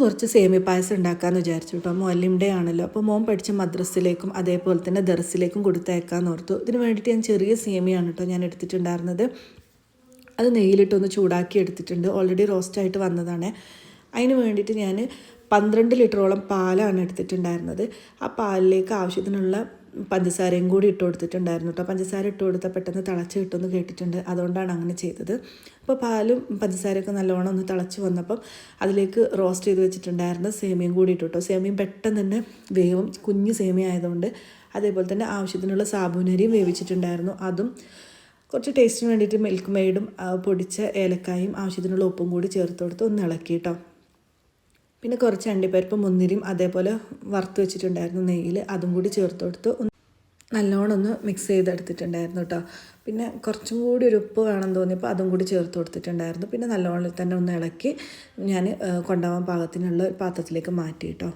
കുറച്ച് സേമിയ പായസം ഉണ്ടാക്കാമെന്ന് വിചാരിച്ചു കേട്ടോ. മുഅല്ലിം ഡേ ആണല്ലോ, അപ്പോൾ മോൻ പഠിച്ച മദ്രസയിലേക്കും അതേപോലെ തന്നെ ദർസിലേക്കും കൊടുത്തയക്കാമെന്ന് ഓർത്തു. ഇതിന് വേണ്ടിയിട്ട് ഞാൻ ചെറിയ സേമിയാണ് കേട്ടോ ഞാൻ എടുത്തിട്ടുണ്ടായിരുന്നത്. അത് നെയ്യിലിട്ടൊന്ന് ചൂടാക്കി എടുത്തിട്ടുണ്ട്. ഓൾറെഡി റോസ്റ്റായിട്ട് വന്നതാണ്. അതിന് വേണ്ടിയിട്ട് ഞാൻ 12 ലിറ്ററോളം പാലാണ് എടുത്തിട്ടുണ്ടായിരുന്നത്. ആ പാലിലേക്ക് ആവശ്യത്തിനുള്ള പഞ്ചസാരയും കൂടി ഇട്ട് കൊടുത്തിട്ടുണ്ടായിരുന്നു കേട്ടോ. പഞ്ചസാര ഇട്ട് കൊടുത്താൽ പെട്ടെന്ന് തിളച്ച് കിട്ടുമെന്ന് കേട്ടിട്ടുണ്ട്, അതുകൊണ്ടാണ് അങ്ങനെ ചെയ്തത്. അപ്പോൾ പാലും പഞ്ചസാരയൊക്കെ നല്ലോണം ഒന്ന് തിളച്ച് വന്നപ്പം അതിലേക്ക് റോസ്റ്റ് ചെയ്ത് വെച്ചിട്ടുണ്ടായിരുന്ന സേമിയയും കൂടി ഇട്ടു കേട്ടോ. സേമിയം പെട്ടെന്ന് തന്നെ വേവും, കുഞ്ഞ് സേമിയ ആയതുകൊണ്ട്. അതേപോലെ തന്നെ ആവശ്യത്തിനുള്ള സാബൂനരിയും വേവിച്ചിട്ടുണ്ടായിരുന്നു. അതും കുറച്ച് ടേസ്റ്റിന് വേണ്ടിയിട്ട് മിൽക്ക് മെയ്ഡും പൊടിച്ച ഏലക്കായും ആവശ്യത്തിനുള്ള ഉപ്പും കൂടി ചേർത്ത് കൊടുത്ത് ഒന്ന് ഇളക്കി കേട്ടോ. പിന്നെ കുറച്ച് അണ്ടിപ്പരിപ്പ് മുന്തിരിയും അതേപോലെ വറുത്ത് വെച്ചിട്ടുണ്ടായിരുന്നു നെയ്യിൽ, അതും കൂടി ചേർത്ത് കൊടുത്ത് നല്ലോണം ഒന്ന് മിക്സ് ചെയ്തെടുത്തിട്ടുണ്ടായിരുന്നു കേട്ടോ. പിന്നെ കുറച്ചും കൂടി ഒരു ഉപ്പ് വേണം തോന്നിയപ്പോൾ അതും കൂടി ചേർത്ത് കൊടുത്തിട്ടുണ്ടായിരുന്നു. പിന്നെ നല്ലോണം തന്നെ ഒന്ന് ഇളക്കി ഞാൻ കൊണ്ടുപോകാൻ പാകത്തിനുള്ള പാത്രത്തിലേക്ക് മാറ്റി കേട്ടോ.